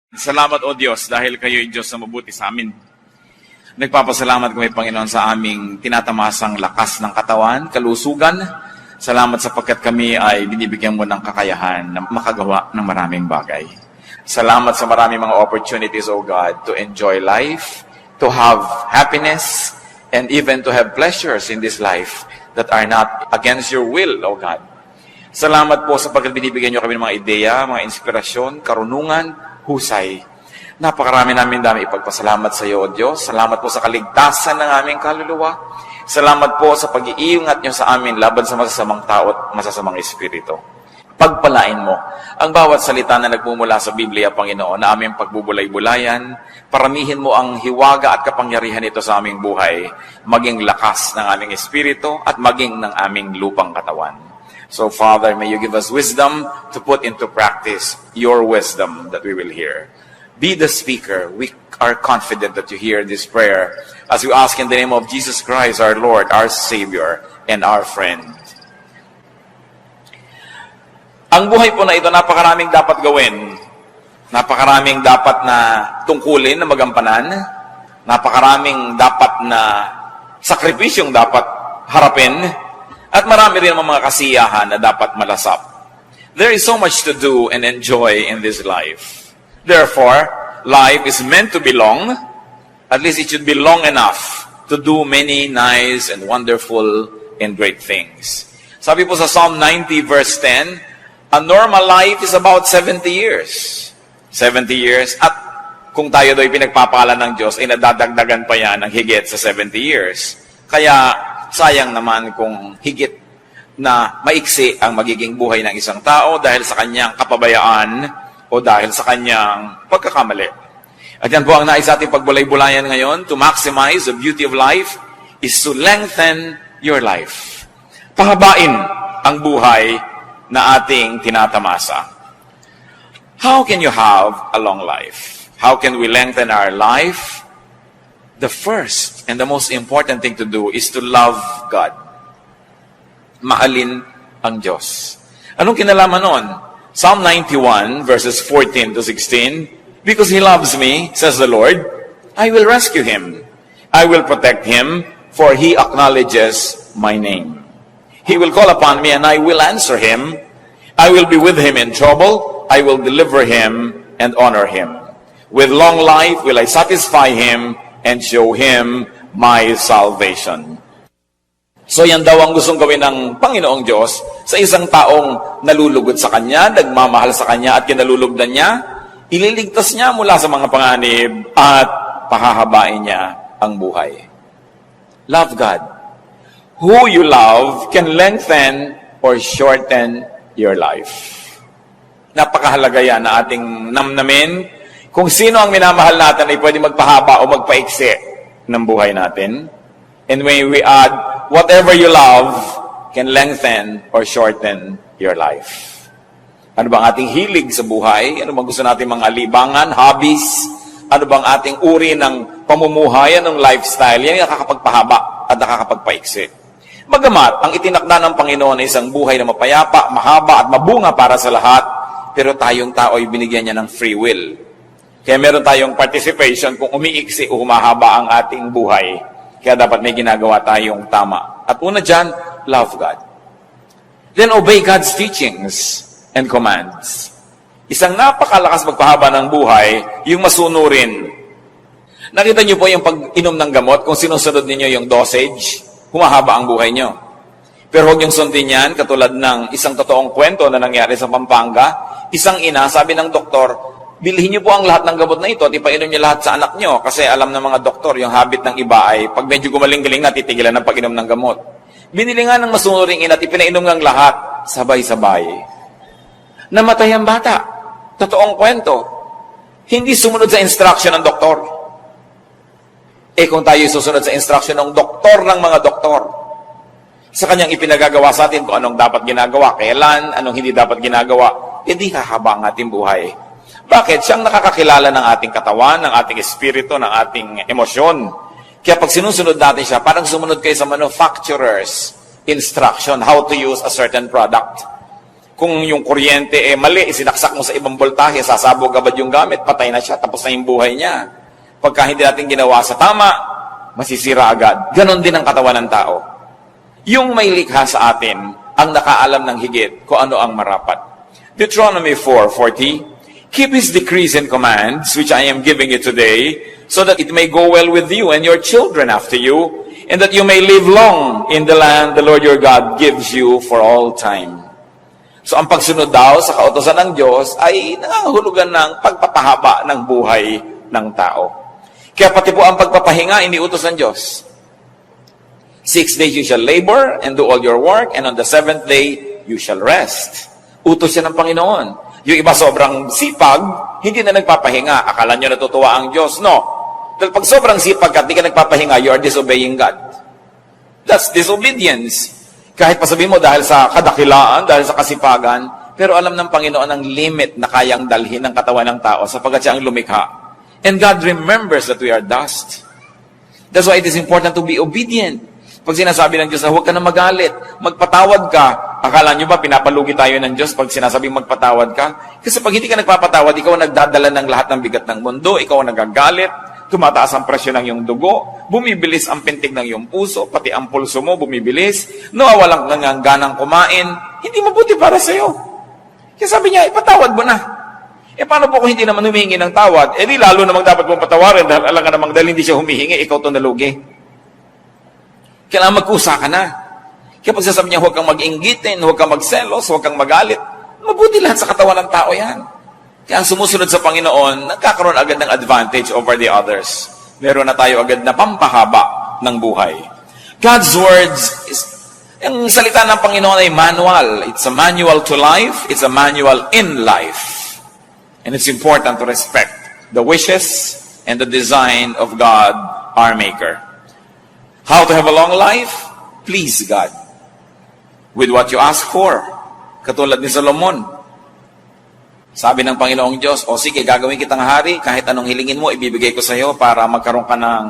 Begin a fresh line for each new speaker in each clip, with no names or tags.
Salamat o Diyos dahil kayo ay Diyos na mabuti sa amin. Nagpapasalamat kami, Panginoon, sa aming tinatamasang lakas ng katawan, kalusugan. Salamat sapagkat kami ay binibigyan mo ng kakayahan na makagawa ng maraming bagay. Salamat sa maraming mga opportunities, O God, to enjoy life, to have happiness, and even to have pleasures in this life that are not against your will, O God. Salamat po sapagkat binibigyan niyo kami ng mga ideya, mga inspirasyon, karunungan, husay. Napakarami namin dami ipagpasalamat sa iyo, O Diyos. Salamat po sa kaligtasan ng aming kaluluwa. Salamat po sa pag-iingat niyo sa amin laban sa masasamang tao at masasamang espiritu. Pagpalain mo ang bawat salita na nagmumula sa Biblia, Panginoon, na aming pagbubulay-bulayan. Paramihin mo ang hiwaga at kapangyarihan nito sa aming buhay, maging lakas ng aming espiritu at maging ng aming lupang katawan. So, Father, may you give us wisdom to put into practice your wisdom that we will hear. Be the speaker. We are confident that you hear this prayer as we ask in the name of Jesus Christ, our Lord, our Savior, and our friend. Ang buhay po na ito, napakaraming dapat gawin. Napakaraming dapat na tungkulin, na magampanan. Napakaraming dapat na sakripisyong dapat harapin. At marami rin mga kasiyahan na dapat malasap. There is so much to do and enjoy in this life. Therefore, life is meant to be long. At least it should be long enough to do many nice and wonderful and great things. Sabi po sa Psalm 90 verse 10, a normal life is about 70 years. 70 years. At kung tayo do'y pinagpapala ng Diyos, ay nadadagdagan pa yan ng higit sa 70 years. Kaya, sayang naman kung higit na maiksi ang magiging buhay ng isang tao dahil sa kanyang kapabayaan o dahil sa kanyang pagkakamali. At yan po ang nais ating pagbulay-bulayan ngayon. To maximize the beauty of life is to lengthen your life. Pahabain ang buhay na ating tinatamasa. How can you have a long life? How can we lengthen our life? The first and the most important thing to do is to love God. Mahalin ang Diyos. Anong kinalaman nun? Psalm 91 verses 14 to 16, because He loves me, says the Lord, I will rescue Him. I will protect Him, for He acknowledges my name. He will call upon me and I will answer Him. I will be with Him in trouble. I will deliver Him and honor Him. With long life will I satisfy Him and show Him my salvation. So yan daw ang gustong gawin ng Panginoong Diyos sa isang taong nalulugod sa Kanya, nagmamahal sa Kanya at kinalulugdan niya, ililigtas niya mula sa mga panganib at pahahabain niya ang buhay. Love God. Who you love can lengthen or shorten your life. Napakahalaga yan na ating namnamin. Kung sino ang minamahal natin ay pwede magpahaba o magpaiksi ng buhay natin. And when we add, whatever you love can lengthen or shorten your life. Ano bang ating hilig sa buhay? Ano bang gusto natin mga libangan, hobbies? Ano bang ating uri ng pamumuhay, ng lifestyle? Yan yung nakakapagpahaba at nakakapagpaiksi. Bagamat, ang itinakda ng Panginoon ay isang buhay na mapayapa, mahaba at mabunga para sa lahat, pero tayong tao ay binigyan niya ng free will. Kaya meron tayong participation kung umiiksi o humahaba ang ating buhay. Kaya dapat may ginagawa tayong tama. At una dyan, love God. Then obey God's teachings and commands. Isang napakalakas magpahaba ng buhay, yung masunurin. Nakita niyo po yung pag-inom ng gamot, kung sinusunod ninyo yung dosage, humahaba ang buhay niyo. Pero huwag niyong sundin yan, katulad ng isang totoong kwento na nangyari sa Pampanga. Isang ina, sabi ng doktor, bilhin niyo po ang lahat ng gamot na ito at ipainom niyo lahat sa anak niyo. Kasi alam ng mga doktor, yung habit ng iba ay pag medyo gumaling-galing na, titigilan ng pag-inom ng gamot. Binili nga ng masunuring ina at ipinainom ng lahat, sabay-sabay. Namatay ang bata. Totoong kwento. Hindi sumunod sa instruction ng doktor. Kung tayo susunod sa instruction ng doktor ng mga doktor, sa kanyang ipinagagawa sa atin kung anong dapat ginagawa, kailan, anong hindi dapat ginagawa, hindi hahaba ang ating buhay. Bakit? Siyang nakakakilala ng ating katawan, ng ating espiritu, ng ating emosyon. Kaya pag sinusunod natin siya, parang sumunod kayo sa manufacturer's instruction, how to use a certain product. Kung yung kuryente mali, isinaksak mo sa ibang voltahe, sasabog agad yung gamit, patay na siya, tapos na yung buhay niya. Pagka hindi natin ginawa sa tama, masisira agad. Ganon din ang katawan ng tao. Yung may likha sa atin, ang nakaalam ng higit kung ano ang marapat. Deuteronomy 4:40, keep his decrees and commands, which I am giving you today, so that it may go well with you and your children after you, and that you may live long in the land the Lord your God gives you for all time. So ang pagsunod daw sa kautosan ng Diyos ay nangangahulugan ng pagpapahaba ng buhay ng tao. Kaya pati po ang pagpapahinga, iniutos ng Diyos. 6 days you shall labor and do all your work, and on the 7th day you shall rest. Utos yan ng Panginoon. Yung iba sobrang sipag, hindi na nagpapahinga. Akala nyo natutuwa ang Diyos. No. Dahil pag sobrang sipag at hindi ka nagpapahinga, you are disobeying God. That's disobedience. Kahit pasabihin mo dahil sa kadakilaan, dahil sa kasipagan, pero alam ng Panginoon ang limit na kayang dalhin ng katawan ng tao sapagkat siya ang lumikha. And God remembers that we are dust. That's why it is important to be obedient. Pag sinasabi ng Diyos na huwag ka na magalit, magpatawad ka, akala nyo ba pinapalugi tayo ng Diyos pag sinasabing magpatawad ka? Kasi pag hindi ka nagpapatawad, ikaw ang nagdadala ng lahat ng bigat ng mundo, ikaw ang nagagalit, tumataas ang presyo ng iyong dugo, bumibilis ang pintig ng iyong puso, pati ang pulso mo bumibilis, nawawalan ka ng ganang kumain, hindi mabuti para sa iyo. Kaya sabi niya, ipatawad mo na. Paano po kung hindi naman humihingi ng tawad? Di lalo namang dapat mong patawarin dahil alam ka namang dahil hindi siya humihingi, ikaw ito nalugi. Kailangan magkusa ka na. Kaya pag sasabi niya, huwag kang mag-inggitin, huwag kang magselos, huwag kang magalit, mabuti lahat sa katawan ng tao yan. Kaya ang sumusunod sa Panginoon, nagkakaroon agad ng advantage over the others. Meron na tayo agad na pampahaba ng buhay. God's words, ang salita ng Panginoon ay manual. It's a manual to life. It's a manual in life. And it's important to respect the wishes and the design of God, our Maker. How to have a long life? Please God. With what you ask for. Katulad ni Solomon. Sabi ng Panginoong Diyos, o sige, gagawin kitang hari, kahit anong hilingin mo, ibibigay ko sa iyo para magkaroon ka ng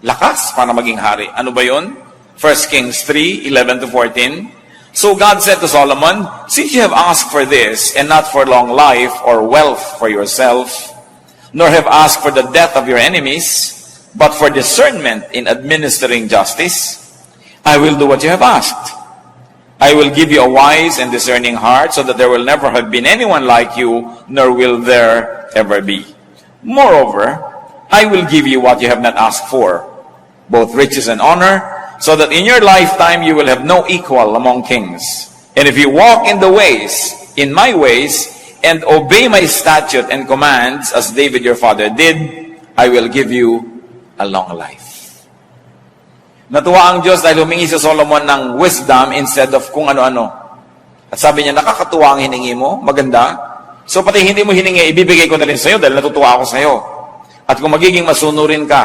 lakas para maging hari. Ano ba yun? 1 Kings 3:11-14. So God said to Solomon, since you have asked for this, and not for long life or wealth for yourself, nor have asked for the death of your enemies, but for discernment in administering justice, I will do what you have asked. I will give you a wise and discerning heart, so that there will never have been anyone like you, nor will there ever be. Moreover, I will give you what you have not asked for, both riches and honor, so that in your lifetime you will have no equal among kings. And if you walk in the ways, in my ways, and obey my statute and commands, as David your father did, I will give you a long life. Natuwa ang Diyos dahil humingi si Solomon ng wisdom instead of kung ano-ano. At sabi niya, nakakatuwa ang hiningi mo, maganda. So pati hindi mo hiningi, ibibigay ko na rin sa iyo dahil natutuwa ako sa iyo. At kung magiging masunurin ka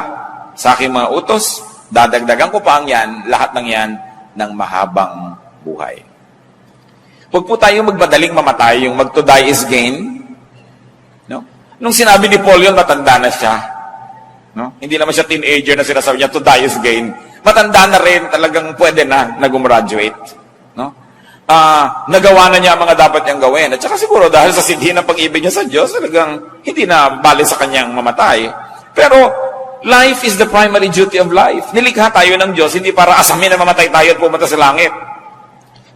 sa aking mga utos, dadagdagan ko pa ang yan, lahat ng yan, ng mahabang buhay. Huwag po tayo magmadaling mamatay, yung mag to die is gain. No? Nung sinabi ni Paul yun, matanda na siya. No? Hindi naman siya teenager na sinasabi niya, to die is gain. Matanda na rin, talagang pwede na nag-graduate. No? Nagawa na niya ang mga dapat niyang gawin. At saka siguro dahil sa sidhi ng pag-ibig niya sa Diyos, talagang hindi na bali sa kanyang mamatay. Pero life is the primary duty of life. Nilikha tayo ng Diyos, hindi para asamin na mamatay tayo at pumunta sa langit.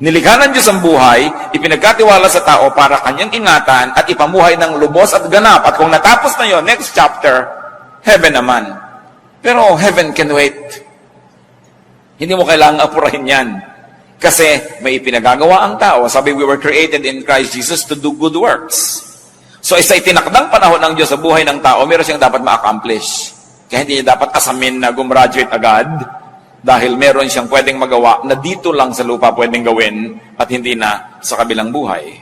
Nilikha ng Diyos ang buhay, ipinagkatiwala sa tao para kanyang ingatan at ipamuhay ng lubos at ganap. At kung natapos na yon, next chapter, heaven naman. Pero heaven can wait. Hindi mo kailangang apurahin yan. Kasi may ipinagagawa ang tao. Sabi, we were created in Christ Jesus to do good works. So isa itinakdang panahon ng Diyos sa buhay ng tao, meron siyang dapat ma-accomplish. Kaya hindi niya dapat asamin na gumraduate agad dahil meron siyang pwedeng magawa na dito lang sa lupa pwedeng gawin at hindi na sa kabilang buhay.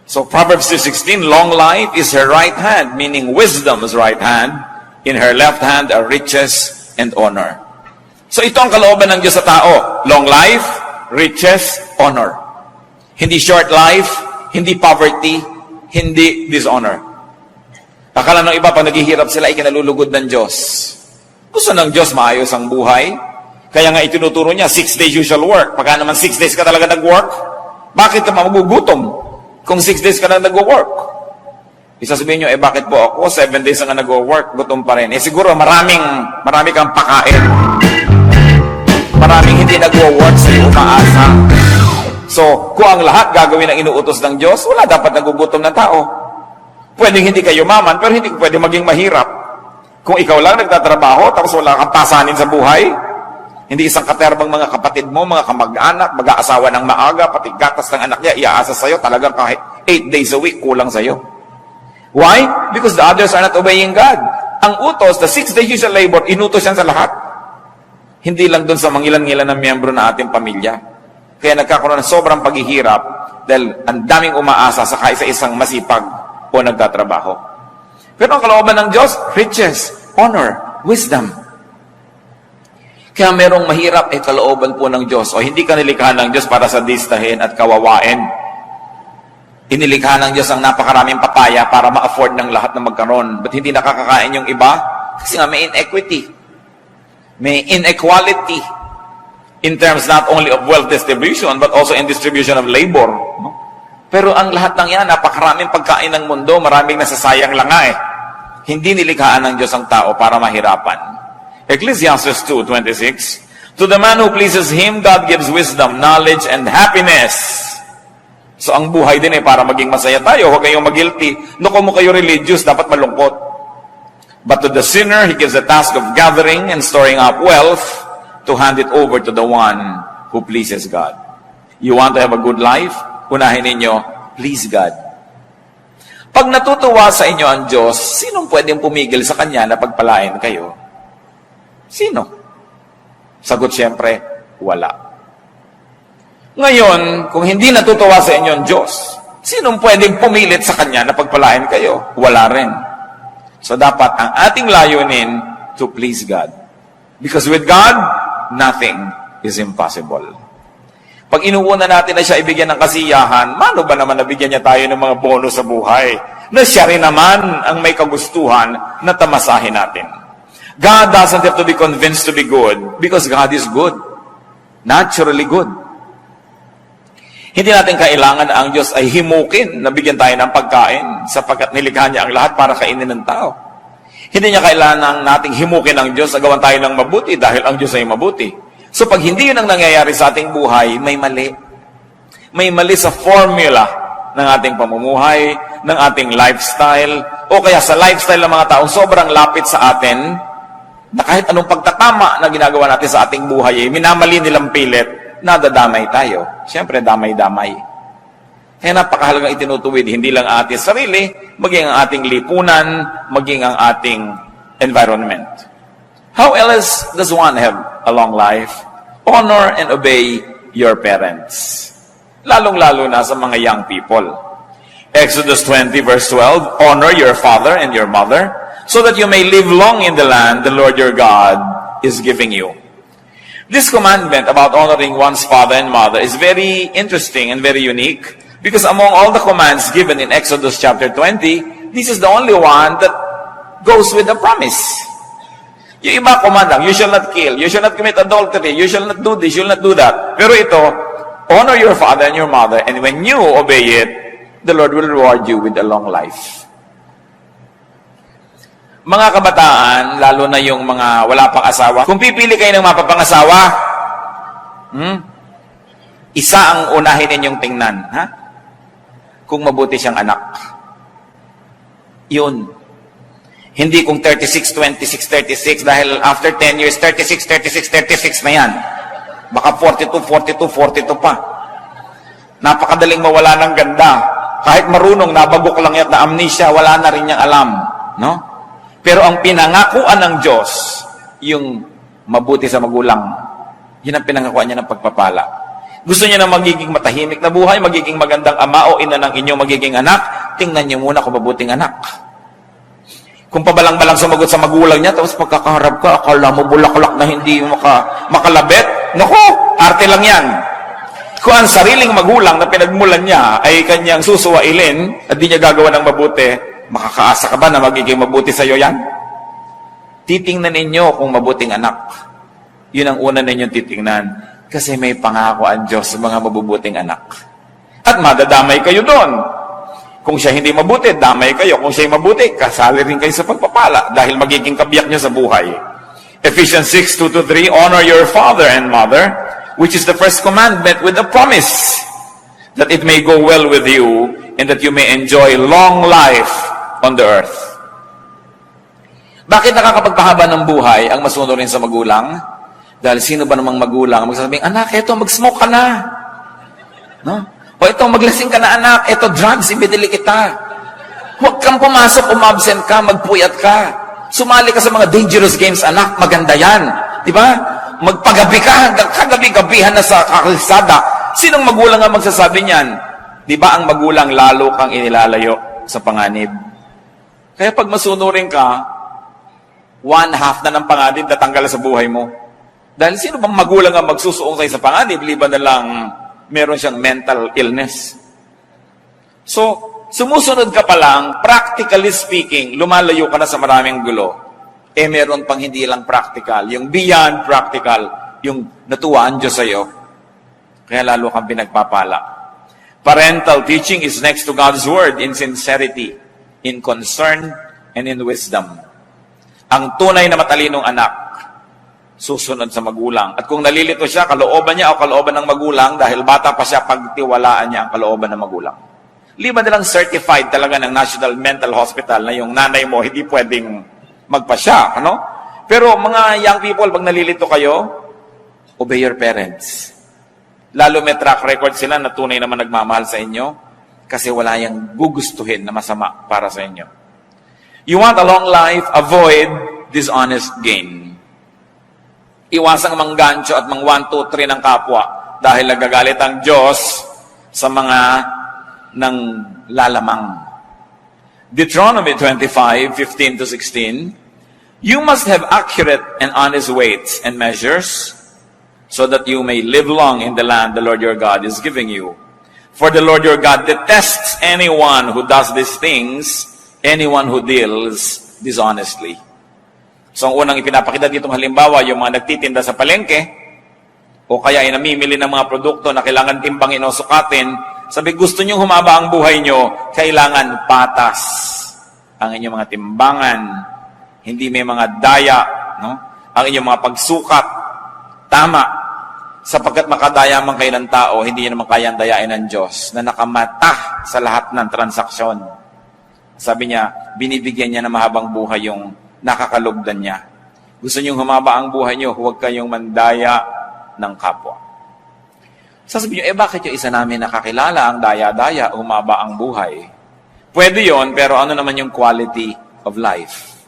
So Proverbs 2:16, long life is her right hand, meaning wisdom's right hand. In her left hand are riches and honor. So ito ang kalooban ng Diyos sa tao. Long life, riches, honor. Hindi short life, hindi poverty, hindi dishonor. Akala ng iba, pag naghihirap sila, ikinalulugod ng Diyos. Gusto ng Diyos maayos ang buhay. Kaya nga itinuturo niya, 6 days you shall work. Pagka naman 6 days ka talaga nag-work, Bakit ka magugutom kung 6 days ka na nag-work? Isasabihin nyo, bakit po ako 7 days na nag-work, gutom pa rin? Siguro marami kang pakain. Maraming hindi nag-work sa'yo, umaasa. So, kung ang lahat gagawin ang inuutos ng Diyos, wala dapat nagugutom na tao. Pwedeng hindi kayo maman, pero hindi pwede maging mahirap. Kung ikaw lang nagtatrabaho, tapos wala kang pasanin sa buhay, hindi isang katerbang mga kapatid mo, mga kamag-anak, mag-aasawa ng maaga, pati gatas ng anak niya, iaasa sa'yo, talagang kahit 8 days a week, kulang sa'yo. Why? Because the others are not obeying God. Ang utos, the 6 days you shall labor, inutos yan sa lahat. Hindi lang doon sa mangilan-ngilan ng miyembro na ating pamilya. Kaya nagkakaroon ng sobrang paghihirap dahil ang daming umaasa sa kaisa-isang masipag o nagtatrabaho. Pero ang kalooban ng Diyos, riches, honor, wisdom. Kaya merong mahirap kalooban po ng Diyos. O hindi ka nilikha ng Diyos para sadistahin at kawawain. Inilikha ng Diyos ang napakaraming papaya para ma-afford ng lahat na magkaroon. Ba't hindi nakakakain yung iba? Kasi nga may inequity. May inequality in terms not only of wealth distribution but also in distribution of labor. No? Pero ang lahat ng yan, napakaraming pagkain ng mundo, maraming nasasayang lang nga Hindi nilikhaan ng Diyos ang tao para mahirapan. Ecclesiastes 2:26, to the man who pleases Him, God gives wisdom, knowledge, and happiness. So ang buhay din para maging masaya tayo. Huwag kayong mag-guilty. No, kung mo kayo religious, dapat malungkot. But to the sinner, He gives the task of gathering and storing up wealth to hand it over to the one who pleases God. You want to have a good life? Unahin ninyo, please God. Pag natutuwa sa inyo ang Diyos, sinong pwedeng pumigil sa Kanya na pagpalain kayo? Sino? Sagot siyempre, wala. Ngayon, kung hindi natutuwa sa inyo ang Diyos, sinong pwedeng pumilit sa Kanya na pagpalain kayo? Wala rin. So dapat ang ating layunin to please God. Because with God, nothing is impossible. Pag inuuna natin na siya ibigyan ng kasiyahan, mano ba naman nabigyan niya tayo ng mga bonus sa buhay? Na siya rin naman ang may kagustuhan na tamasahin natin. God doesn't have to be convinced to be good because God is good. Naturally good. Hindi natin kailangan na ang Diyos ay himukin na bigyan tayo ng pagkain sapagkat nilikha niya ang lahat para kainin ng tao. Hindi niya kailangan nating himukin ang Diyos na gawan tayo ng mabuti dahil ang Diyos ay mabuti. So pag hindi yun ang nangyayari sa ating buhay, may mali. May mali sa formula ng ating pamumuhay, ng ating lifestyle, o kaya sa lifestyle ng mga taong sobrang lapit sa atin, na kahit anong pagtatama na ginagawa natin sa ating buhay, minamali nilang pilit, nadadamay tayo. Siyempre, damay-damay. Kaya napakahalagang itinutuwid, hindi lang ang ating sarili, maging ang ating lipunan, maging ang ating environment. How else does one have a long life? Honor and obey your parents. Lalong-lalo na sa mga young people. Exodus 20 verse 12, honor your father and your mother, so that you may live long in the land the Lord your God is giving you. This commandment about honoring one's father and mother is very interesting and very unique because among all the commands given in Exodus chapter 20, this is the only one that goes with the promise. Yung iba command lang, you shall not kill, you shall not commit adultery, you shall not do this, you shall not do that. Pero ito, honor your father and your mother, and when you obey it, the Lord will reward you with a long life. Mga kabataan, lalo na yung mga wala pang asawa, kung pipili kayo ng mapapangasawa, isa ang unahin ninyong tingnan, ha? Kung mabuti siyang anak. Yun. Hindi kung 36, 26, 36, dahil after 10 years, 36, 36, 36 na yan. Baka 42, 42, 42 pa. Napakadaling mawala ng ganda. Kahit marunong, nabagok lang yan na amnesia, wala na rin niyang alam. No? Pero ang pinangakuan ng Diyos, yung mabuti sa magulang, yun ang pinangakuan niya ng pagpapala. Gusto niya na magiging matahimik na buhay, magiging magandang ama o ina ng inyong magiging anak, tingnan niyo muna kung mabuting anak. Kung pabalang-balang sumagot sa magulang niya, tapos pagkakaharap ka, akala mo bulaklak na hindi makalabit, naku, arte lang yan. Kung ang sariling magulang na pinagmulan niya ay kanyang susuwailin at di niya gagawa ng mabuti, makakaasa ka ba na magiging mabuti sa iyo yan? Titingnan ninyo kung mabuting anak. Yun ang una ninyong titingnan. Kasi may pangako ang Diyos sa mga mabubuting anak. At madadamay kayo doon. Kung siya hindi mabuti, damay kayo. Kung siya mabuti, kasali rin kayo sa pagpapala dahil magiging kabiyak niya sa buhay. Ephesians 6:2-3, honor your father and mother, which is the first commandment with a promise that it may go well with you and that you may enjoy long life on the earth. Bakit nakakapagpahaba ng buhay ang masunurin sa magulang? Dahil sino ba namang magulang magsasabing, anak, eto, mag-smoke ka na. No? O ito, maglasing ka na, anak. Ito, drugs, ibidili kita. Huwag kang pumasok, umabsent ka, magpuyat ka. Sumali ka sa mga dangerous games, anak, maganda yan. Di ba? Magpagabi ka, hanggang kagabi-gabihan na sa kalsada. Sinong magulang ang magsasabi niyan? Di ba ang magulang lalo kang inilalayo sa panganib? Kaya pag masunurin ka, 1/2 na ng panganib natanggal sa buhay mo. Dahil sino bang magulang ang magsusuong sa'yo sa panganib, liban na lang meron siyang mental illness. So, sumusunod ka pa lang, practically speaking, lumalayo ka na sa maraming gulo. Meron pang hindi lang practical. Yung beyond practical, yung natuwa ang Diyos sa'yo. Kaya lalo kang pinagpapala. Parental teaching is next to God's Word in sincerity, in concern, and in wisdom. Ang tunay na matalinong anak, susunod sa magulang. At kung nalilito siya, kalooban niya o kalooban ng magulang, dahil bata pa siya, pagtiwalaan niya ang kalooban ng magulang. Liban nilang certified talaga ng National Mental Hospital na yung nanay mo hindi pwedeng magpasya. Ano? Pero mga young people, pag nalilito kayo, obey your parents. Lalo may track record sila na tunay naman nagmamahal sa inyo kasi wala yung gugustuhin na masama para sa inyo. You want a long life, avoid dishonest gain. Iwasang manggancho at mang 1, 2, 3 ng kapwa dahil nagagalit ang Diyos sa mga nang lalamang. Deuteronomy 25:15-16, you must have accurate and honest weights and measures so that you may live long in the land the Lord your God is giving you. For the Lord your God detests anyone who does these things, anyone who deals dishonestly. So, ang unang ipinapakita ditong halimbawa, yung mga nagtitinda sa palengke, o kaya ay namimili ng mga produkto na kailangan timbangin o sukatin, sabi, gusto nyo humaba ang buhay nyo, kailangan patas ang inyong mga timbangan, hindi may mga daya, no? Ang inyong mga pagsukat, tama, sapagkat makadaya man kayo ng tao, hindi nyo naman kayang dayain ng Diyos na nakamata sa lahat ng transaksyon. Sabi niya, binibigyan niya na mahabang buhay yung nakakalugdan niya. Gusto niyong humaba ang buhay niyo, huwag kayong mandaya ng kapwa. Sasabihin niyo, bakit yung isa namin nakakilala ang daya-daya, humaba ang buhay? Pwede yon, pero ano naman yung quality of life?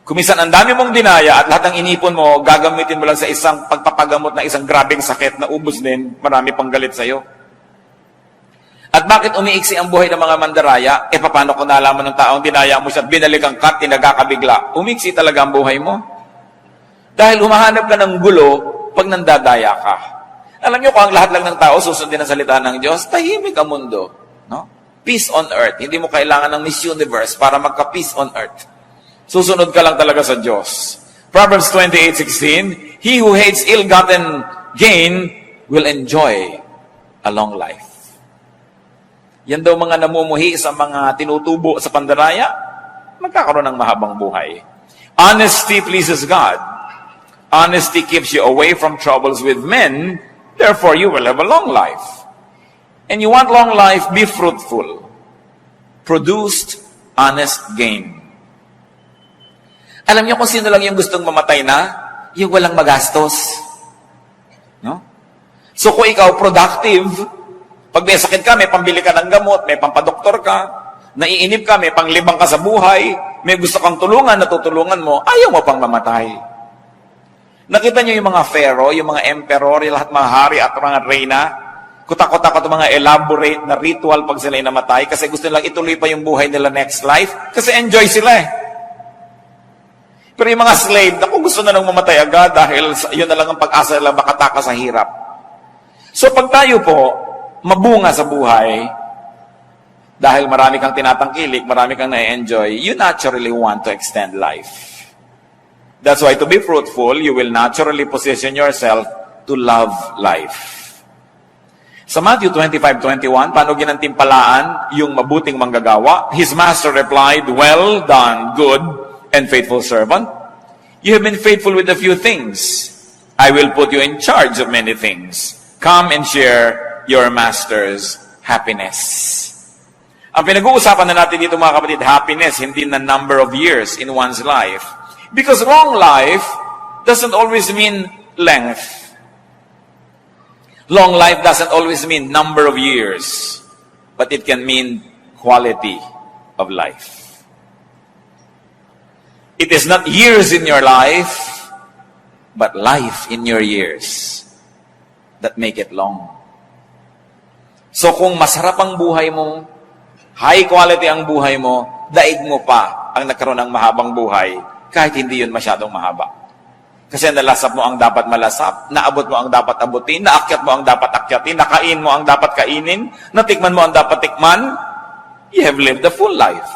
Kumisan ang dami mong dinaya at lahat ng inipon mo, gagamitin mo lang sa isang pagpapagamot na isang grabing sakit na ubos din, marami pang galit sa'yo. At bakit umiiksi ang buhay ng mga mandaraya? Paano kung nalaman ng taong dinaya mo siya at binalikan ka, tinagakabigla? Umiiksi talaga ang buhay mo. Dahil humahanap ka ng gulo pag nandadaya ka. Alam niyo, kung ang lahat lang ng tao susundin ang salita ng Diyos, tahimik ang mundo. No? Peace on earth. Hindi mo kailangan ng Miss Universe para magka-peace on earth. Susunod ka lang talaga sa Diyos. Proverbs 28:16, he who hates ill-gotten gain will enjoy a long life. Yan daw mga namumuhi sa mga tinutubo sa pandaraya, magkakaroon ng mahabang buhay. Honesty pleases God. Honesty keeps you away from troubles with men, therefore you will have a long life. And you want long life, be fruitful. Produced, honest gain. Alam niyo kung sino lang yung gustong mamatay na? Yung walang magastos. No? So kung ikaw productive, pag may sakit ka, may pambili ka ng gamot, may pampadoktor ka, naiinip ka, may panglibang ka sa buhay, may gusto kang tulungan, natutulungan mo, ayaw mo pang mamatay. Nakita niyo yung mga pharaoh, yung mga emperor, yung lahat mga hari at mga reyna, kutak-kutak at mga elaborate na ritual pag sila'y namatay kasi gusto nilang ituloy pa yung buhay nila next life kasi enjoy sila eh. Pero yung mga slave, naku, gusto na lang mamatay agad dahil yun na lang ang pag-asa nila makataka sa hirap. So pag tayo po, mabunga sa buhay, dahil marami kang tinatangkilik, marami kang na-enjoy, you naturally want to extend life. That's why to be fruitful, you will naturally position yourself to love life. Sa Matthew 25:21, paano ginantimpalaan yung mabuting manggagawa? His master replied, "Well done, good and faithful servant. You have been faithful with a few things. I will put you in charge of many things. Come and share your master's happiness." Ang pinag-uusapan na natin dito mga kapatid, happiness, hindi na number of years in one's life. Because long life doesn't always mean length. Long life doesn't always mean number of years, but it can mean quality of life. It is not years in your life, but life in your years that make it long. So kung masarap ang buhay mo, high quality ang buhay mo, daig mo pa ang nagkaroon ng mahabang buhay, kahit hindi yun masyadong mahaba. Kasi nalasap mo ang dapat malasap, naabot mo ang dapat abutin, naakyat mo ang dapat akyatin, nakain mo ang dapat kainin, natikman mo ang dapat tikman, you have lived a full life.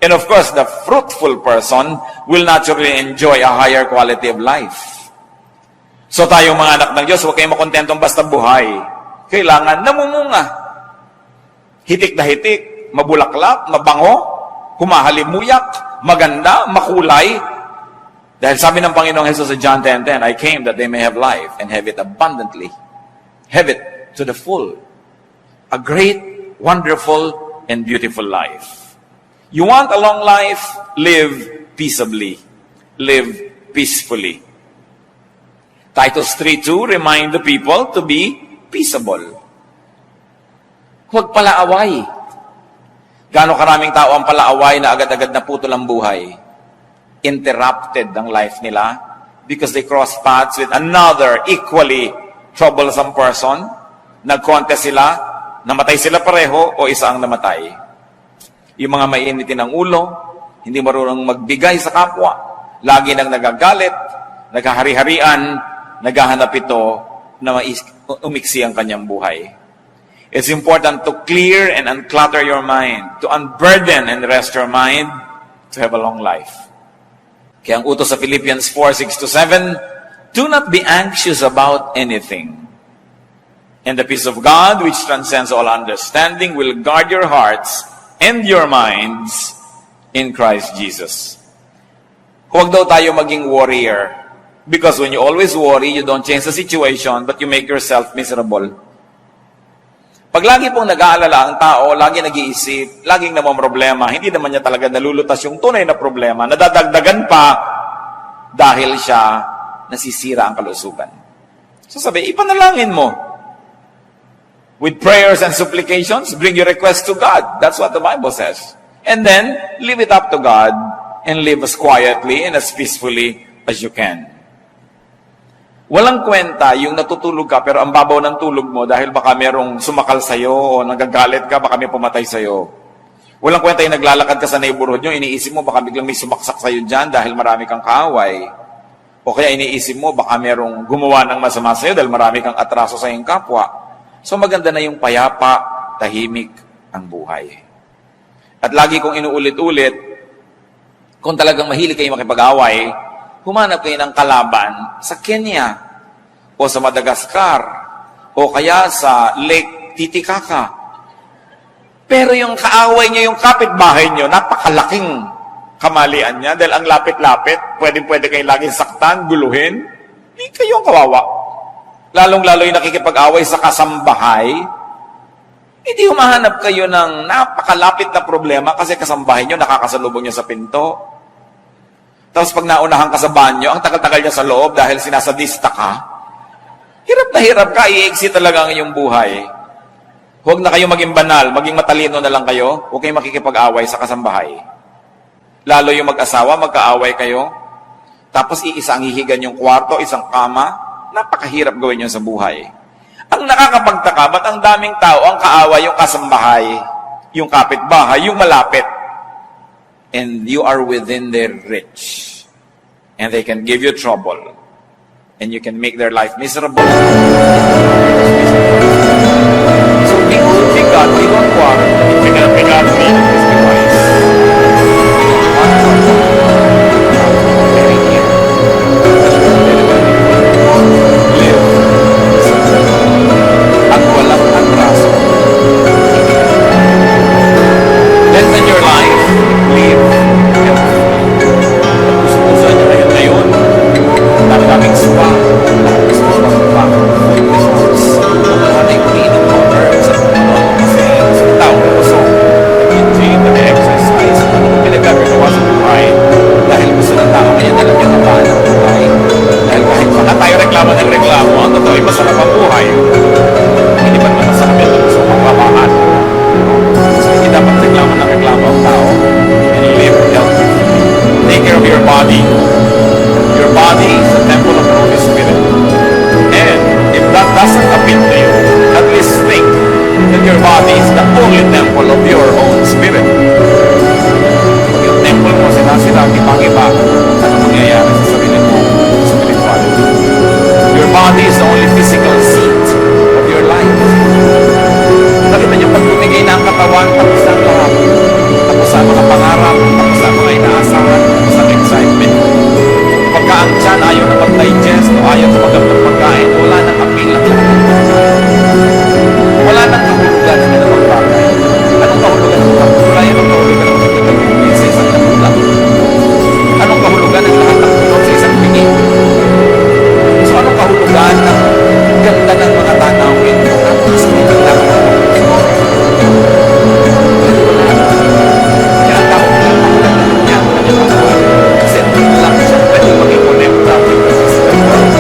And of course, the fruitful person will naturally enjoy a higher quality of life. So tayong mga anak ng Diyos, huwag kayong makontentong basta buhay. Kailangan namumunga. Hitik na hitik, mabulaklak, mabango, humahalimuyak, maganda, makulay. Dahil sabi ng Panginoong Jesus sa John 10:10, I came that they may have life and have it abundantly. Have it to the full. A great, wonderful, and beautiful life. You want a long life? Live peaceably. Live peacefully. Titus 3:2 remind the people to be peaceable. Huwag palaaway. Gaano karaming tao ang palaaway na agad-agad na putol ang buhay. Interrupted ang life nila because they cross paths with another equally troublesome person. Nag-contest sila, namatay sila pareho o isa ang namatay. Yung mga mainitin ng ulo, hindi marunong magbigay sa kapwa, lagi nang nagagalit, naghahari-harian, naghahanap ito na umiksi ang kanyang buhay. It's important to clear and unclutter your mind, to unburden and rest your mind, to have a long life. Kaya ang utos sa Philippians 4:6-7, do not be anxious about anything. And the peace of God, which transcends all understanding, will guard your hearts and your minds in Christ Jesus. Huwag daw tayo maging warrior. Because when you always worry, you don't change the situation, but you make yourself miserable. Pag lagi pong nag-aalala ang tao, lagi nag-iisip, laging namamroblema, hindi naman niya talaga nalulutas yung tunay na problema, nadadagdagan pa dahil siya nasisira ang kalusugan. So sabi, ipanalangin mo. With prayers and supplications, bring your request to God. That's what the Bible says. And then, leave it up to God and live as quietly and as peacefully as you can. Walang kwenta yung natutulog ka pero ang babaw ng tulog mo dahil baka merong sumakal sa'yo o nagagalit ka, baka may pumatay sa'yo. Walang kwenta yung naglalakad ka sa neighborhood nyo, iniisip mo baka biglang may sumaksak sa'yo dyan dahil marami kang kaaway. O kaya iniisip mo baka merong gumawa ng masama sa'yo dahil marami kang atraso sa iyong kapwa. So maganda na yung payapa, tahimik ang buhay. At lagi kong inuulit-ulit, kung talagang mahilig kayo makipag-away, humanap kayo ng kalaban sa Kenya o sa Madagascar o kaya sa Lake Titicaca. Pero yung kaaway nyo, yung kapitbahay nyo, napakalaking kamalian niya dahil ang lapit-lapit, pwede kayo laging saktan, guluhin. Hindi kayo ang kawawa. Lalong-lalo yung nakikipag-away sa kasambahay, hindi humahanap kayo ng napakalapit na problema kasi kasambahay nyo, nakakasalubong nyo sa pinto. Tapos pag naunahan ka sa banyo, ang tagal-tagal niya sa loob dahil sinasadista ka, hirap na hirap ka, i-exit talaga ang iyong buhay. Huwag na kayo maging banal, maging matalino na lang kayo, huwag kayong makikipag-away sa kasambahay. Lalo yung mag-asawa, magka-away kayo, tapos iisa ang hihigan yung kwarto, isang kama, napakahirap gawin yun sa buhay. Ang nakakapagtaka, ba't ang daming tao ang kaaway yung kasambahay, yung kapitbahay, yung malapit? And you are within their reach. And they can give you trouble. And you can make their life miserable. So we will God, we don't want. We cannot be God, we must be wise. Live. At walang body. Your body is the temple of the Holy Spirit. And if that doesn't appeal to you, at least think that your body is the only temple of your own spirit. Pag yung temple mo sila ibang-iba, ano mangyayari sa sarili mo spiritual? Your body is the only physical seat of your life. Nakita niyo, pag bumigay na ang katawan, tapos na ang lahat. Tapos ang mga pangarap, tapos ang mga inaasahan, tapos ang excitement. Pagka ang tiyan ayaw na mag-digest o ayaw tumagal ng pagkain, wala nang appeal ang lahat ng pagkain. Wala nang kahulugan ng anumang bagay. Anong kahulugan ng pagkulay? Anong kahulugan ng pagkakabili sa isang natulak? Anong kahulugan ng lahat ng tulog sa isang pingin? So anong kahulugan ng ganda ng mga tanawin? Tapos may ganda ng kaya ang tao mahalaga niya ang kanyang katawan. Kasi doon lang siya pwede mag-connecta with the physical world.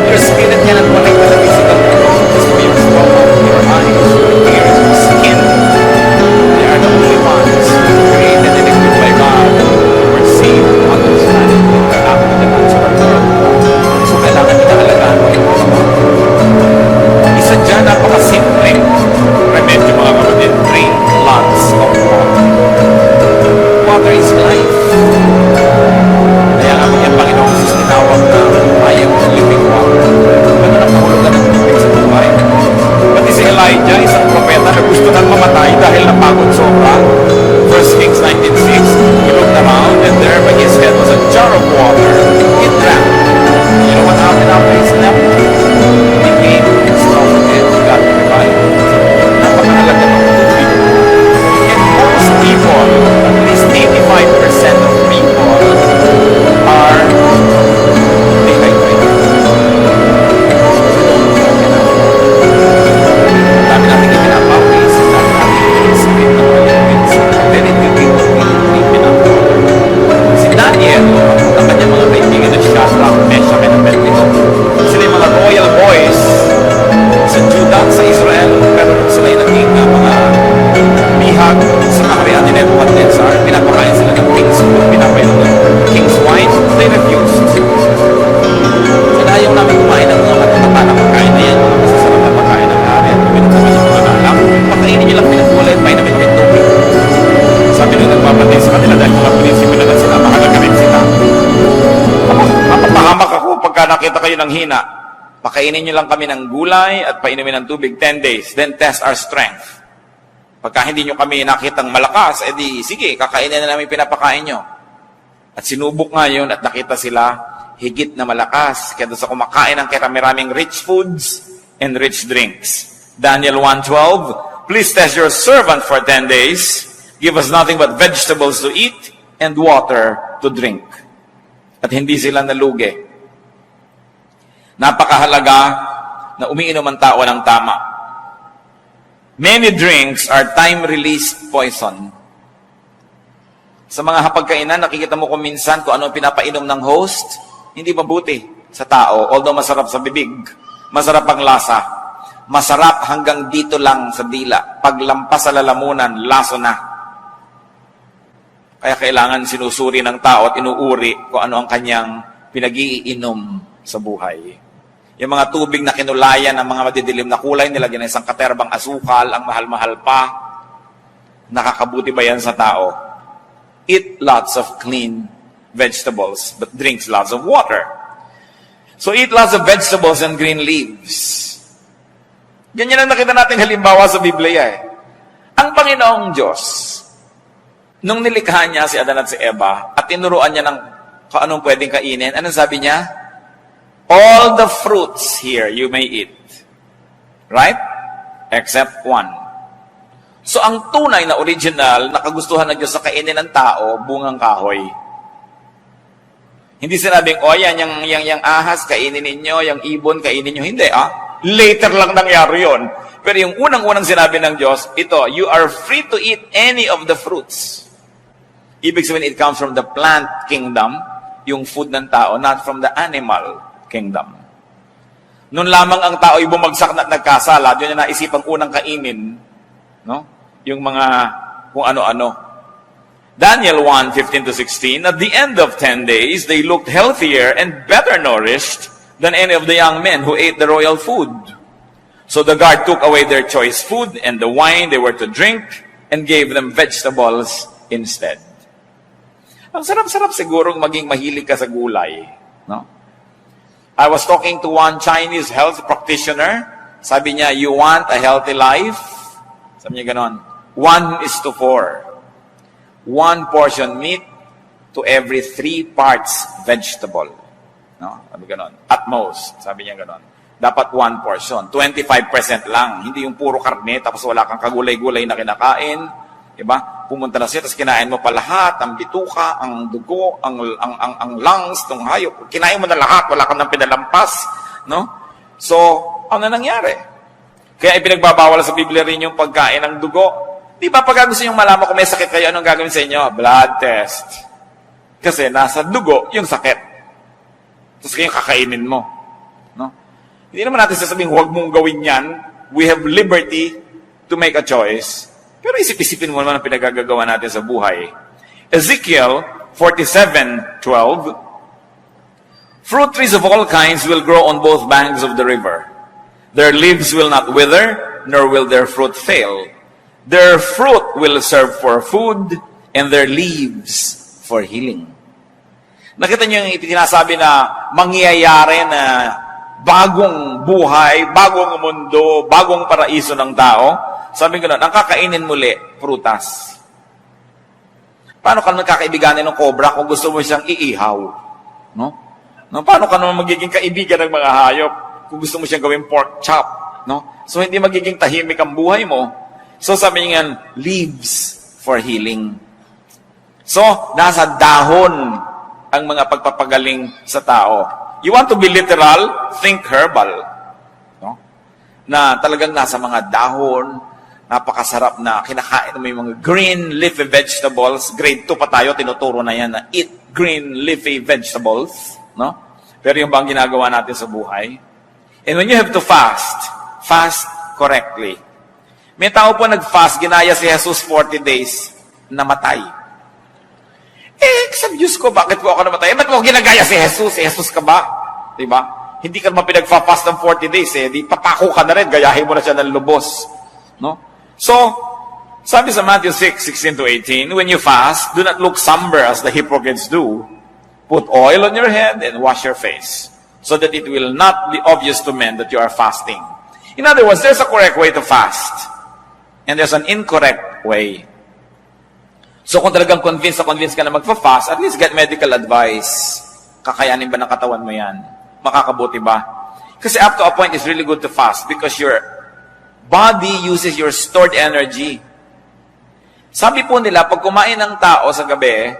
Your spirit cannot connect with the physical world. Just for your stomach, your eyes, your ears, your skin. They are the only ones created and equipped by God to perceive, to understand, and to interact with the natural world. So kailangan inaalagaan mo yung mga mga. Isa dyan, napakasimple remedyo mga kapatid. Drink lots of water. Water is life. Kaya nga yung Panginoon Jesus tinawag na I am the living water. Ano na kahulugan ng tubig sa buhay? Pati si Elijah, isang propeta na gusto nang mamatay dahil napagod sobra. 1 Kings 19:6, he looked around and there by his head was a jar of water. He drank. You know what happened after he slept? He came strong again. He got revived. Napakahalaga ng tubig. And most people, at least 85% of people, are dehydrated. Dami natin ipinapawis, dami natin ipinasipin ng malinis. Very difficult treatment of water. Si Daniel, ang kanyang mga kaibigan na Shadrach, Meshach, and Abednego, sila yung mga royal boys sa Judah, sa Israel, pero sila yung naging mga bihag sa kaharian ni Nebuchadnezzar. Pinapakain sila ng king's food, pinapainom ng king's wine. They refused. So ayaw namin kumain ng mga matutapa na pagkain na yan, mga masasarap na pagkain ng hari at pinupukan yung mga anak. Pagkainin nyo lang pinagkulay at painamin kayo tubig. Sabi nung nagpapatay sa kanila dahil mga prinsipyo na sila, mahalaga rin sila. Mapapahamak ako pagka nakita kayo ng hina. Pakainin nyo lang kami ng gulay at painumin ng tubig 10 days. Then test our strength. Pagka hindi nyo kami nakitang malakas, edi sige, kakainin na namin pinapakain nyo. At sinubok nga yun at nakita sila higit na malakas. Kaya doon sa kumakain ng karami-raming rich foods and rich drinks. Daniel 1:12, please test your servant for 10 days. Give us nothing but vegetables to eat and water to drink. At hindi sila nalugi. Napakahalaga na umiinom ang tao ng tama. Many drinks are time-released poison. Sa mga hapagkainan, nakikita mo kung minsan kung ano ang pinapainom ng host, hindi mabuti sa tao. Although masarap sa bibig, masarap ang lasa. Masarap hanggang dito lang sa dila. Paglampas sa lalamunan, laso na. Kaya kailangan sinusuri ng tao at inuuri kung ano ang kanyang pinag-iinom sa buhay. Yung mga tubig na kinulayan ng mga madidilim na kulay, nilagyan ng isang katerbang asukal, ang mahal-mahal pa. Nakakabuti ba yan sa tao? Eat lots of clean vegetables, but drinks lots of water. So eat lots of vegetables and green leaves. Ganyan ang nakita natin halimbawa sa Biblia eh. Ang Panginoong Diyos, nung nilikha niya si Adan at si Eva, at tinuruan niya ng kung anong pwedeng kainin, anong sabi niya? All the fruits here you may eat. Right? Except one. So ang tunay na original na kagustuhan ng Diyos sa kainin ng tao, bungang kahoy. Hindi sinabing, yung ahas, kainin ninyo, yung ibon, kainin nyo. Hindi, Later lang nangyari yun. Pero yung unang-unang sinabi ng Diyos, ito, you are free to eat any of the fruits. Ibig sabihin, it comes from the plant kingdom, yung food ng tao, not from the animal kingdom. Noon lamang ang tao ay bumagsak na nagkasala, yun yung naisipang unang kainin, no? Yung mga kung ano-ano. Daniel 1:15-16, at the end of 10 days, they looked healthier and better nourished than any of the young men who ate the royal food. So the guard took away their choice food and the wine they were to drink and gave them vegetables instead. Ang sarap-sarap sigurong maging mahilig ka sa gulay. No? I was talking to one Chinese health practitioner. Sabi niya, you want a healthy life? Sabi niya ganon, 1:4. 1 portion meat to every 3 parts vegetable. No? Sabi ganon. At most. Sabi niya ganon. Dapat 1 portion. 25% lang. Hindi yung puro karne, tapos wala kang kagulay-gulay na kinakain. Diba? Pumunta na siya, tapos kinain mo pa lahat, ang bituka, ang dugo, ang lungs, ng hayop. Kinain mo na lahat, wala kang nang pinalampas. No? So, ano nangyari? Kaya ipinagbabawal sa Biblia rin yung pagkain ng dugo. Di ba pag gusto nyo malaman kung may sakit kayo, anong gagawin sa inyo? Blood test. Kasi nasa dugo yung sakit. Tapos kayo kakainin mo. No? Hindi naman natin sasabihin, huwag mong gawin yan. We have liberty to make a choice. Pero isip-isipin mo naman ang pinagagagawa natin sa buhay. Ezekiel 47:12, fruit trees of all kinds will grow on both banks of the river. Their leaves will not wither, nor will their fruit fail. Their fruit will serve for food, and their leaves for healing. Nakita niyo yung itinasabi na mangyayari na bagong buhay, bagong mundo, bagong paraiso ng tao. Sabi ko na, ang kakainin muli, prutas. Paano ka nagkakaibiganin ng cobra kung gusto mo siyang iihaw? No? Paano ka naman magiging kaibigan ng mga hayop kung gusto mo siyang gawing pork chop? No? So, hindi magiging tahimik ang buhay mo. So, sabi niya, leaves for healing. So, nasa dahon ang mga pagpapagaling sa tao. You want to be literal? Think herbal. No? Na talagang nasa mga dahon, napakasarap na kinakain mo yung mga green leafy vegetables. Grade 2 pa tayo, tinuturo na yan na eat green leafy vegetables. No? Pero yung bang ginagawa natin sa buhay? And when you have to fast, fast correctly. May tao po nag-fast, ginaya si Jesus 40 days, namatay. Sa Diyos ko, bakit po ako namatay? Ba't mo ginagaya si Jesus? Si Jesus ka ba? Diba? Hindi ka naman pinag-fast ng 40 days Di papako ka na rin, gayahin mo na siya ng lubos. No? So, sabi sa Matthew 6:16-18, when you fast, do not look somber as the hypocrites do. Put oil on your head and wash your face, so that it will not be obvious to men that you are fasting. In other words, there's a correct way to fast, and there's an incorrect way. So kung talagang convinced ka na magpa-fast, at least get medical advice. Kakayanin ba ng katawan mo yan? Makakabuti ba? Kasi up to a point, it's really good to fast because your body uses your stored energy. Sabi po nila, pag kumain ng tao sa gabi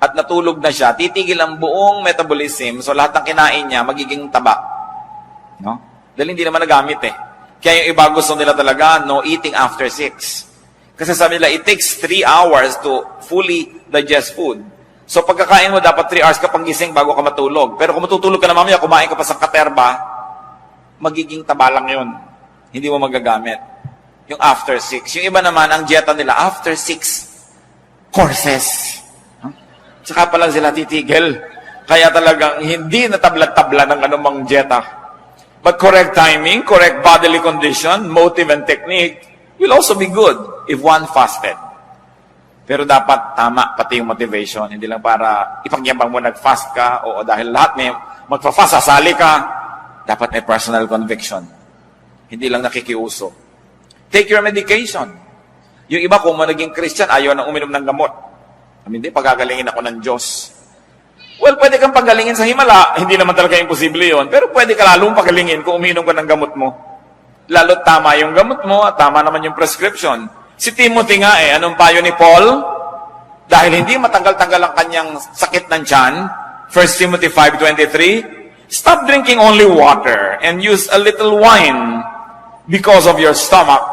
at natulog na siya, titigil ang buong metabolism, so lahat ng kinain niya magiging taba. No? Dahil hindi naman nagamit Kaya yung iba gusto nila talaga, no eating after 6. Kasi sabi nila, it takes 3 hours to fully digest food. So pagkakain mo, dapat 3 hours ka pang gising bago ka matulog. Pero kung matutulog ka na mamaya, kumain ka pa sa katerba, magiging taba lang yun. Hindi mo magagamit. Yung after 6. Yung iba naman, ang dieta nila, after 6 courses. Tsaka pa lang sila titigil. Kaya talagang hindi natabla-tabla ng anumang dieta. But correct timing, correct bodily condition, motive and technique will also be good if one fasted. Pero dapat tama pati yung motivation. Hindi lang para ipagyabang mo nag-fast ka o dahil lahat may magpa-fast, sasali ka. Dapat may personal conviction. Hindi lang nakikiuso. Take your medication. Yung iba, kung naging Christian, ayaw nang uminom ng gamot. Hindi, pagagalingin ako ng Diyos. Well, pwede kang pagalingin sa himala. Hindi naman talaga imposible yon. Pero pwede ka lalong pagalingin kung uminom ka ng gamot mo. Lalo't tama yung gamot mo at tama naman yung prescription. Si Timothy nga anong payo ni Paul? Dahil hindi matanggal-tanggal ang kanyang sakit ng tiyan, 1 Timothy 5:23, stop drinking only water and use a little wine because of your stomach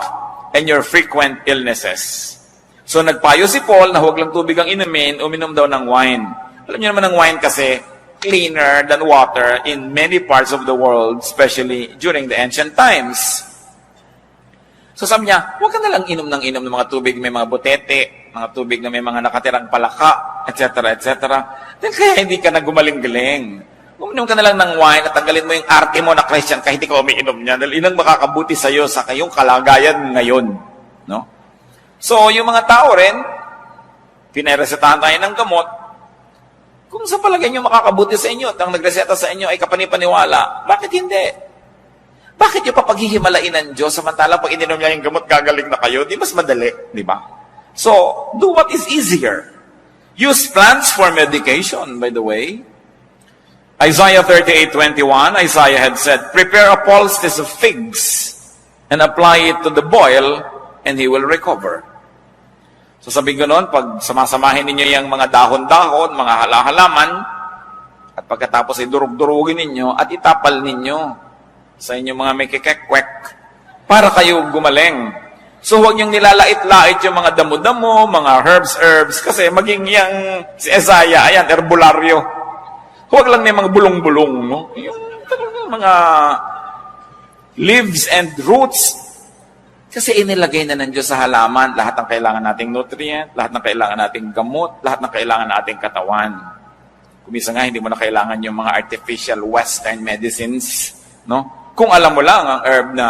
and your frequent illnesses. So nagpayo si Paul na huwag lang tubig ang inumin, uminom daw ng wine. Alam niyo naman ang wine kasi cleaner than water in many parts of the world, especially during the ancient times. So sabi niya, huwag ka nalang inom ng mga tubig, may mga botete, mga tubig na may mga nakatirang palaka, etc., etc. Dahil kaya hindi ka na gumaling-galing. Uminom ka na lang ng wine at tanggalin mo yung arte mo na Christian kahit hindi ka umiinom niya. Dahil inang makakabuti sa'yo sa kayong kalagayan ngayon. No? So, yung mga tao rin, pinaresetahan tayo ng gamot. Kung sa palagay nyo makakabuti sa inyo at ang nagreseta sa inyo ay kapanipaniwala, bakit hindi? Bakit yung papaghihimalain ng Diyos samantala pag ininom niya yung gamot, gagaling na kayo? Di mas madali, di ba? So, do what is easier. Use plants for medication, by the way. Isaiah 38:21, Isaiah had said, "Prepare a poultice of figs and apply it to the boil, and he will recover." So sabi ko noon, pag samasamahin ninyo yung mga dahon-dahon, mga halaman, at pagkatapos ay durug-durugin ninyo at itapal ninyo sa inyong mga may kikekwek para kayo gumaling. So huwag niyong nilalait-lait yung mga damo-damo, mga herbs, kasi maging yung si Isaiah, ayan, herbularyo. Huwag lang may mga bulong-bulong, no? Yung mga leaves and roots. Kasi inilagay na ng Diyos sa halaman lahat ng kailangan nating nutrient, lahat ng kailangan nating gamot, lahat ng kailangan nating katawan. Kumisa nga, hindi mo na kailangan yung mga artificial western medicines, no? Kung alam mo lang ang herb na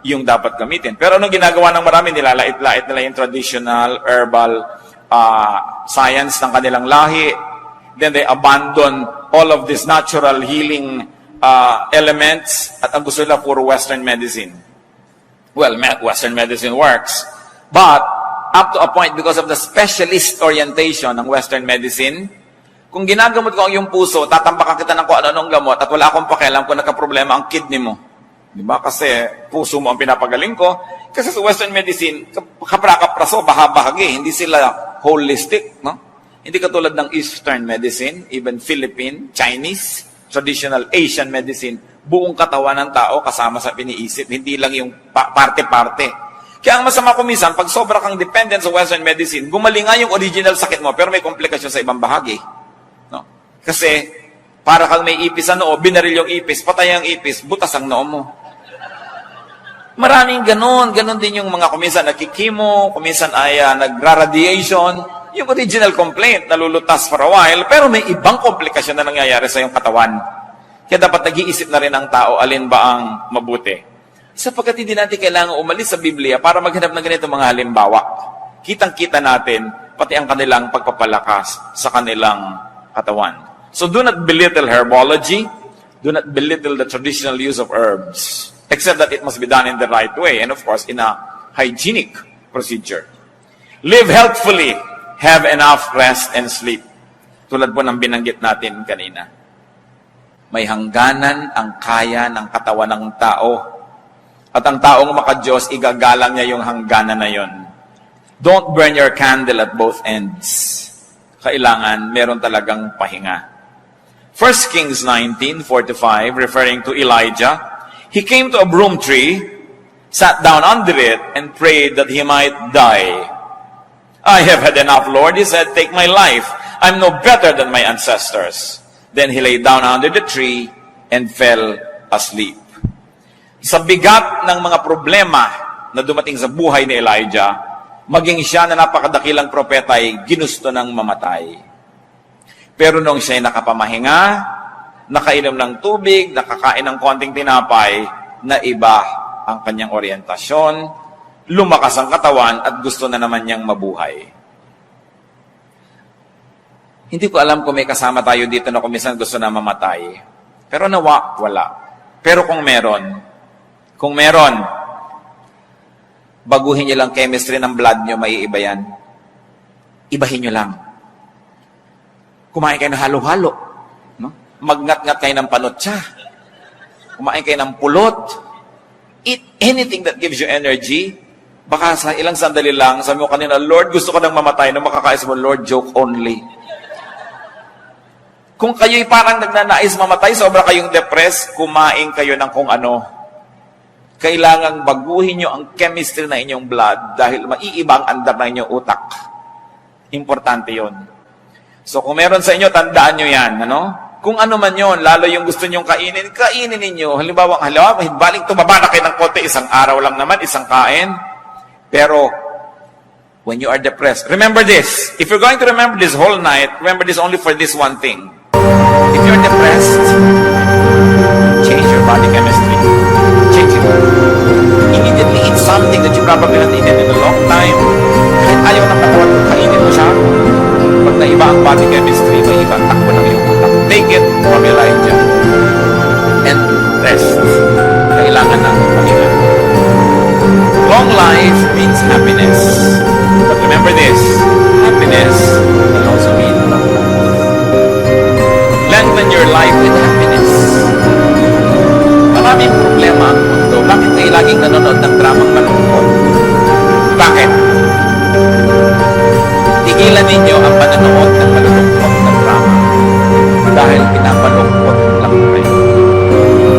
yung dapat gamitin. Pero anong ginagawa ng marami? Nilalait-lait nila yung traditional herbal science ng kanilang lahi. Then they abandon all of these natural healing elements at ang gusto nila puro Western medicine. Well, Western medicine works. But up to a point, because of the specialist orientation ng Western medicine, kung ginagamot ko ang iyong puso, tatambakan kita ng kung ano-anong gamot at wala akong pakialam kung nagka-problema ang kidney mo. Di ba? Kasi puso mo ang pinapagaling ko. Kasi sa Western medicine, kapra-kapraso, bahagi, hindi sila holistic. No? Hindi katulad ng Eastern medicine, even Philippine, Chinese, traditional Asian medicine, buong katawan ng tao kasama sa piniisip, hindi lang yung parte-parte. Kaya ang masama ko minsan, pag sobra kang dependent sa Western medicine, gumaling nga yung original sakit mo, pero may komplikasyon sa ibang bahagi. No? Kasi, para kang may ipis sa noo, binaril yung ipis, patay ang ipis, butas ang noo mo. Maraming ganon din yung mga kuminsan nagkikimo, kuminsan ay nagra-radiation, yung original complaint, nalulutas for a while, pero may ibang komplikasyon na nangyayari sa iyong katawan. Kaya dapat nag-iisip na rin ang tao, alin ba ang mabuti. Sapagkat hindi natin kailangan umalis sa Biblia para maghanap ng ganito mga halimbawa. Kitang-kita natin, pati ang kanilang pagpapalakas sa kanilang katawan. So do not belittle herbology, do not belittle the traditional use of herbs. Except that it must be done in the right way and of course in a hygienic procedure. Live healthfully, have enough rest and sleep. Tulad po ng binanggit natin kanina. May hangganan ang kaya ng katawan ng tao. At ang taong maka-Diyos, igagalang niya yung hangganan na yon. Don't burn your candle at both ends. Kailangan meron talagang pahinga. 1 Kings 19:4-5, referring to Elijah, he came to a broom tree, sat down under it, and prayed that he might die. "I have had enough, Lord," he said, "take my life. I'm no better than my ancestors." Then he lay down under the tree and fell asleep. Sa bigat ng mga problema na dumating sa buhay ni Elijah, maging siya na napakadakilang propeta ay ginusto ng mamatay. Pero nung siya ay nakapamahinga, nakainom ng tubig, nakakain ng konting tinapay, na iba ang kanyang orientasyon, lumakas ang katawan at gusto na naman niyang mabuhay. Hindi ko alam kung may kasama tayo dito na kumisan gusto na mamatay. Pero nawa, wala. Pero kung meron, baguhin niyo lang chemistry ng blood niyo, maiiba yan. Ibahin niyo lang. Kumain kayo ng halo-halo. No? Magngat-ngat kayo ng panotsa. Kumain kayo ng pulot. Eat anything that gives you energy. Baka sa ilang sandali lang, sabi mo kanina, "Lord, gusto ko nang mamatay." Nung makakais mo, "Lord, joke only." Kung kayo'y parang nagnanais mamatay, sobra kayong depressed, kumain kayo ng kung ano. Kailangang baguhin nyo ang chemistry na inyong blood dahil maiibang andar na inyong utak. Importante yon. So kung meron sa inyo, tandaan nyo yan. Ano? Kung ano man yon, lalo yung gusto nyong kainin ninyo. Halimbawa, baling tumaba na kayo ng konti, isang araw lang naman, isang kain. Pero when you are depressed. Remember this. If you're going to remember this whole night, remember this only for this one thing. If you're depressed, change your body chemistry. Change it. Immediately eat something that you probably not eaten in a long time. Kahit ayaw ng katawan mo, kainin mo siya. Pag naiba ang body chemistry, may iba, takbo ng iyong utak. Take it from Elijah. And rest. Kailangan ng pahinga. Long life means happiness. But remember this, happiness will also mean long life. Lengthen your life with happiness. Maraming problema ang mundo. Bakit kayo laging nanonood ng dramang malungkot? Bakit? Tigilan ninyo ang pananood ng malulungkot na drama dahil pinapalungkot lang kayo.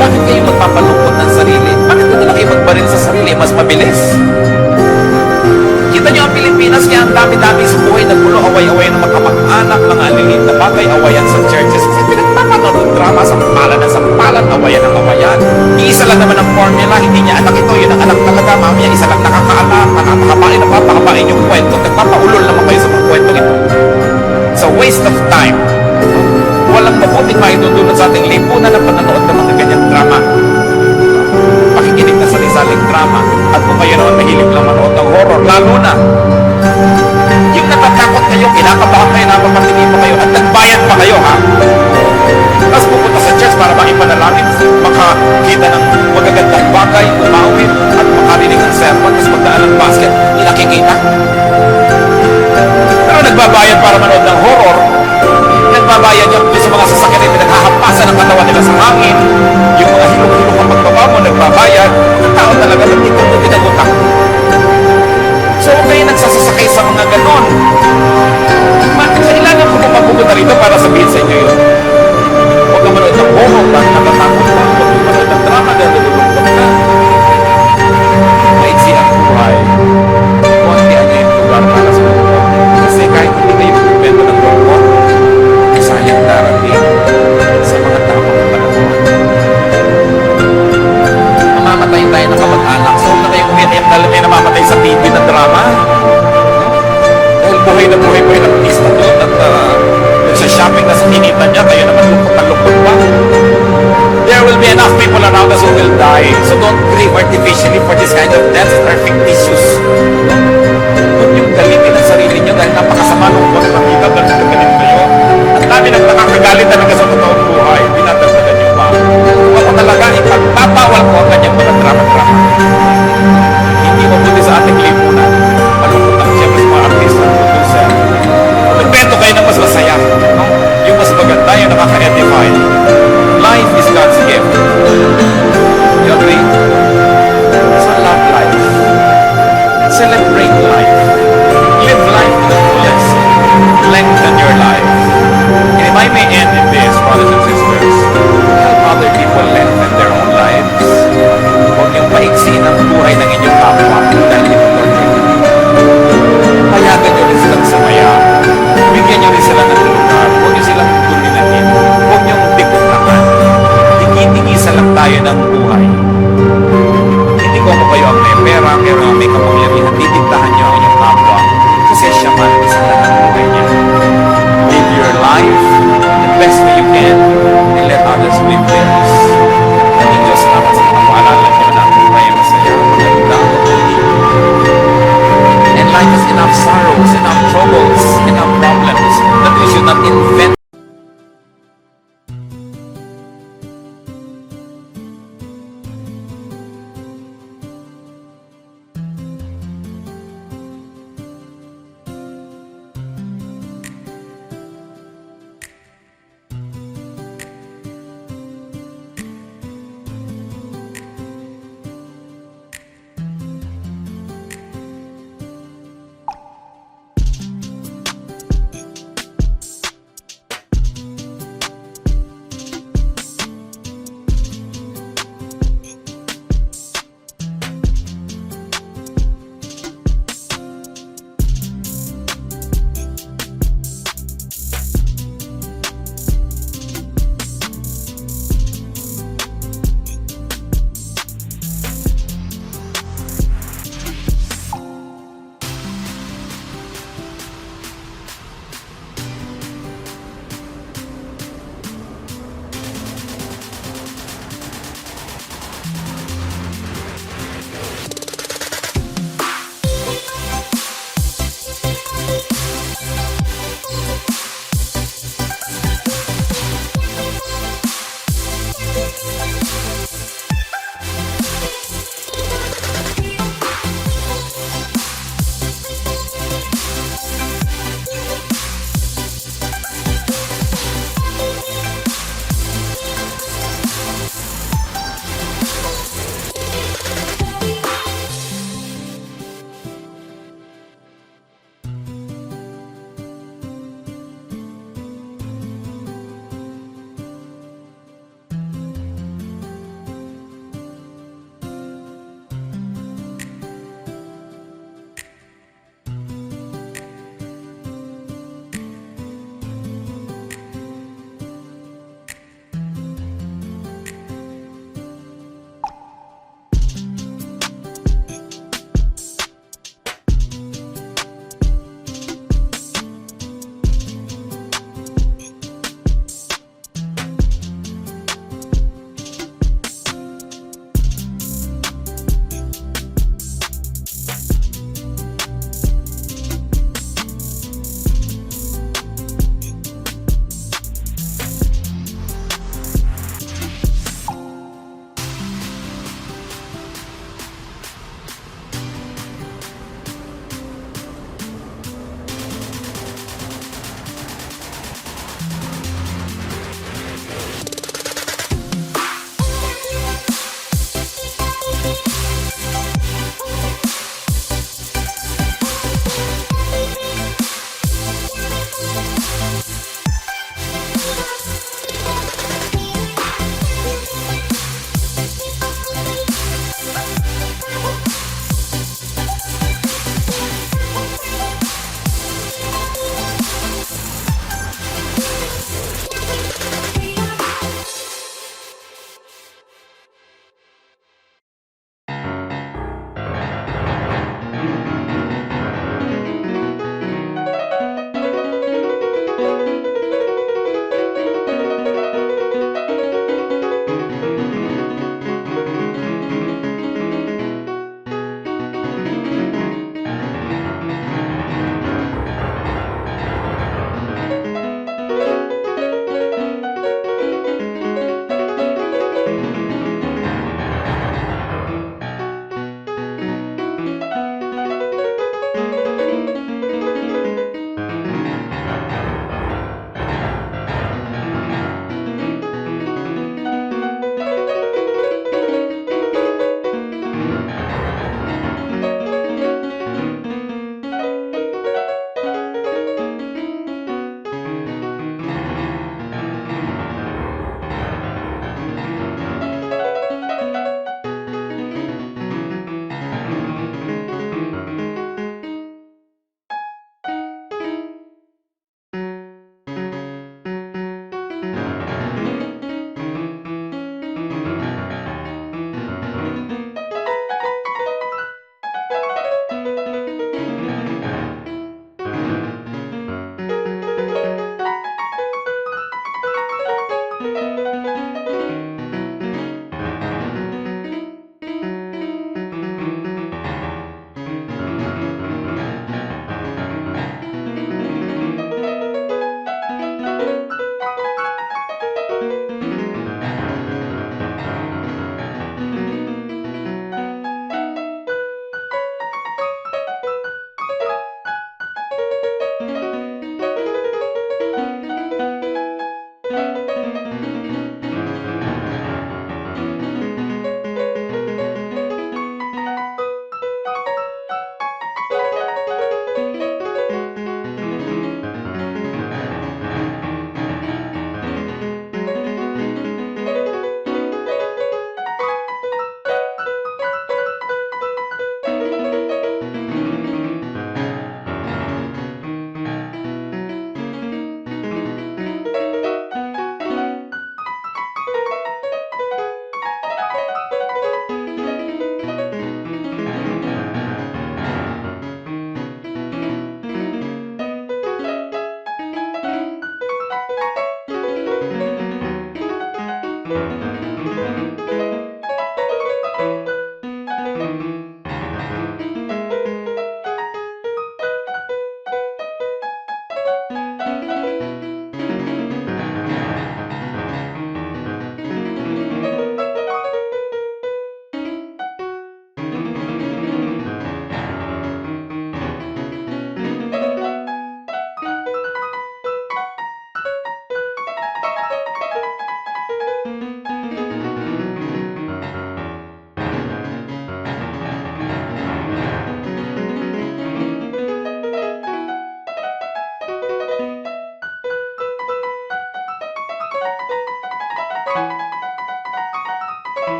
Bakit kayo magpapalungkot ng sarili? Bakit na lang kayo magbaril sa sarili? Mas mabilis. Kita nyo ang Pilipinas, kaya ang dami-dami sa buhay, nagpulo away-away ng magkamag-anak, mga alilin na bagay, awayan sa churches. Kasi pinagpapanood ng drama, sampalan, awayan ang awayan. Iisa lang naman ang formula, hindi niya anak ito, yun ang anak talaga, mamaya isa lang nakakaalam, napakabain na papakabain yung kwento, nagpapaulol naman kayo sa mga kwento ito. It's a waste of time. Walang mabuting maitutulot sa ating lipunan na pananood ng mga ganyang drama. Pakikinig na sa risaling drama. At kung kayo naman mahilig lang manood ng horror, lalo na yung natatakot kayo, kinakabahan kayo, napapatingin pa kayo, at nagbayad pa kayo, ha? Tapos pupunta sa church para makipanalangin, makakita ng magagandang bagay, umawit, at makarinig ng sermon, tapos magdaan ng basket, hindi nakikita. Pero nagbabayad para manood ng horror, nagbabayad yung sa mga sasakyan na pinaghahampasan ng katawan nila sa hangin, yung mga hilong-hilong ang pagbaba mo, nagbabayad, ang tao talaga nagtitong din ang utak. So, huwag kayo nagsasasakay sa mga ganon.